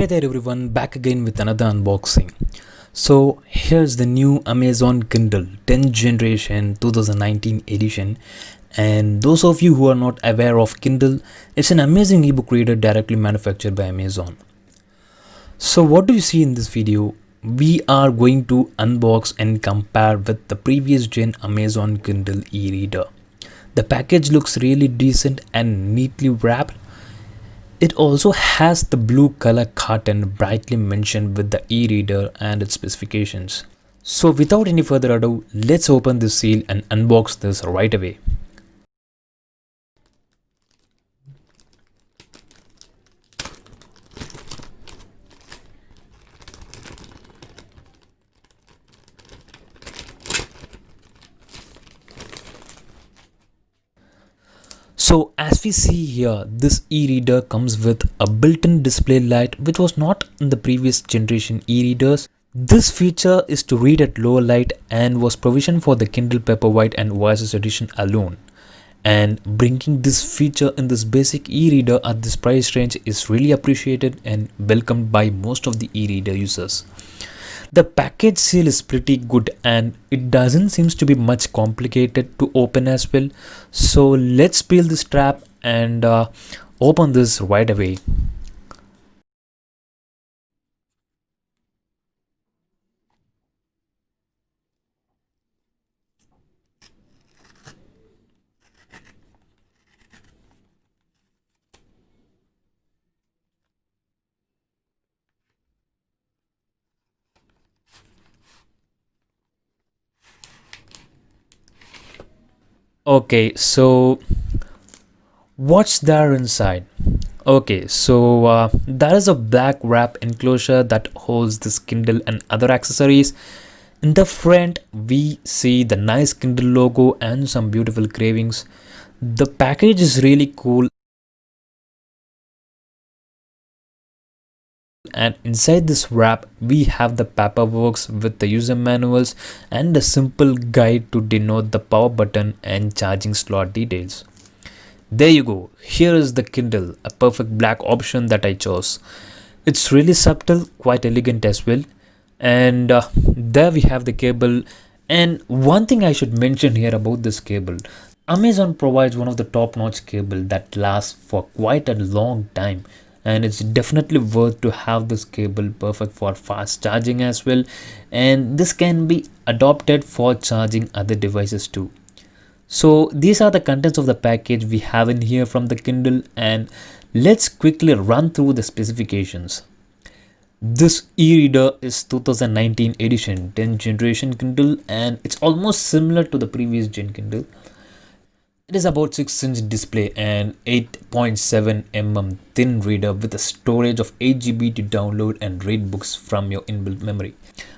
Hey there everyone, back again with another unboxing. So here's the new Amazon Kindle 10th generation 2019 edition. And those of you who are not aware of Kindle, it's an amazing ebook reader directly manufactured by Amazon. So what do you see in this video? We are going to unbox and compare with the previous gen Amazon Kindle e-reader. The package looks really decent and neatly wrapped. It also has the blue color carton brightly mentioned with the e-reader and its specifications. So without any further ado, let's open this seal and unbox this right away. So as we see here, this e-reader comes with a built-in display light which was not in the previous generation e-readers. This feature is to read at lower light and was provisioned for the Kindle Paperwhite and Voices edition alone. And bringing this feature in this basic e-reader at this price range is really appreciated and welcomed by most of the e-reader users. The package seal is pretty good and it doesn't seems to be much complicated to open as well. So let's peel this strap and open this right away. Okay, so what's there inside? Okay, so there is a black wrap enclosure that holds this Kindle and other accessories. In the front, we see the nice Kindle logo and some beautiful engravings. The package is really cool, and inside this wrap we have the paperwork with the user manuals and a simple guide to denote the power button and charging slot details. There you go, here is the Kindle, a perfect black option that I chose. It's really subtle, quite elegant as well. And there we have the cable. And one thing I should mention here about this cable, Amazon provides one of the top-notch cable that lasts for quite a long time, and it's definitely worth to have this cable, perfect for fast charging as well, and this can be adopted for charging other devices too. So these are the contents of the package we have in here from the Kindle, and let's quickly run through the specifications. This e-reader is 2019 edition 10th generation Kindle, and it's almost similar to the previous gen Kindle. It is about 6-inch display and 8.7 mm thin reader with a storage of 8 GB to download and read books from your inbuilt memory.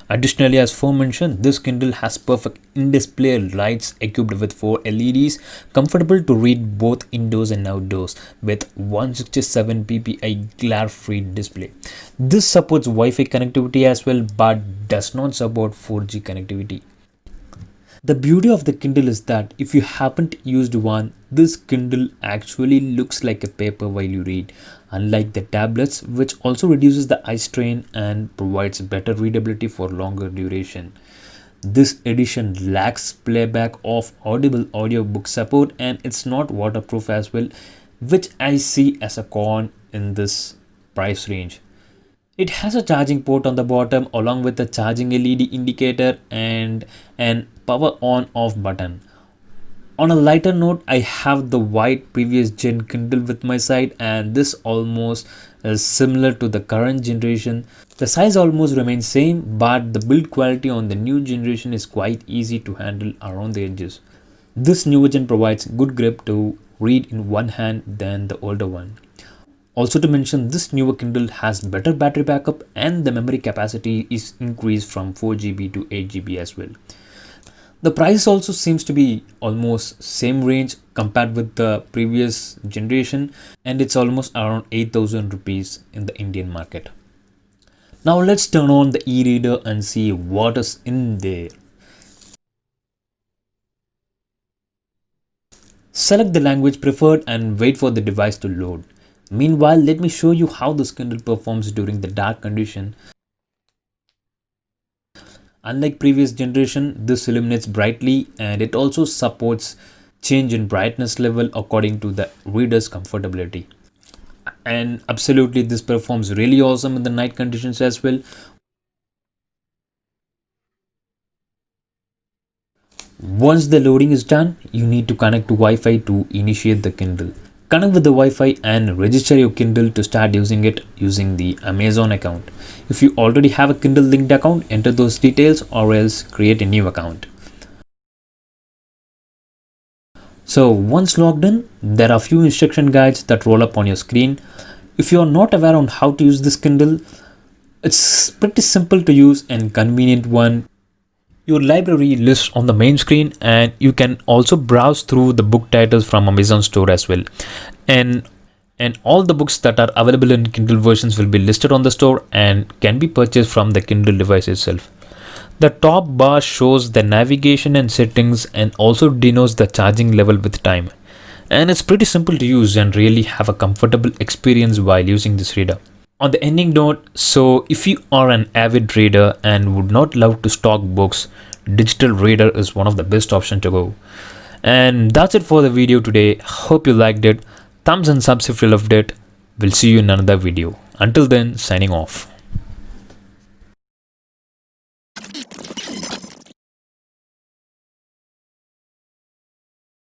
Additionally, as aforementioned, this Kindle has perfect in-display lights equipped with 4 LEDs, comfortable to read both indoors and outdoors with 167 ppi glare-free display. This supports Wi-Fi connectivity as well, but does not support 4G connectivity. The beauty of the Kindle is that if you haven't used one, this Kindle actually looks like a paper while you read, unlike the tablets, which also reduces the eye strain and provides better readability for longer duration. This edition lacks playback of audible audiobook support, and it's not waterproof as well, which I see as a con in this price range. It has a charging port on the bottom along with a charging LED indicator and an power on off button. On a lighter note, I have the white previous gen Kindle with my side, and this almost is similar to the current generation. The size almost remains same, but the build quality on the new generation is quite easy to handle around the edges. This newer gen provides good grip to read in one hand than the older one. Also to mention, this newer Kindle has better battery backup and the memory capacity is increased from 4 GB to 8 GB as well. The price also seems to be almost same range compared with the previous generation, and it's almost around 8,000 rupees in the Indian market. Now let's turn on the e-reader and see what is in there. Select the language preferred and wait for the device to load. Meanwhile, let me show you how this Kindle performs during the dark condition. Unlike previous generation, this illuminates brightly and it also supports change in brightness level according to the reader's comfortability. And absolutely this performs really awesome in the night conditions as well. Once the loading is done, you need to connect to Wi-Fi to initiate the Kindle. Connect with the Wi-Fi and register your Kindle to start using it using the Amazon account. If you already have a Kindle linked account, enter those details or else create a new account. So once logged in, there are a few instruction guides that roll up on your screen. If you are not aware on how to use this Kindle, it's pretty simple to use and convenient one. Your library lists on the main screen and you can also browse through the book titles from Amazon store as well. And all the books that are available in Kindle versions will be listed on the store and can be purchased from the Kindle device itself. The top bar shows the navigation and settings and also denotes the charging level with time. And it's pretty simple to use and really have a comfortable experience while using this reader. On the ending note, so if you are an avid reader and would not love to stock books, digital reader is one of the best options to go. And that's it for the video today. Hope you liked it. Thumbs and subs if you loved it. We'll see you in another video. Until then, signing off.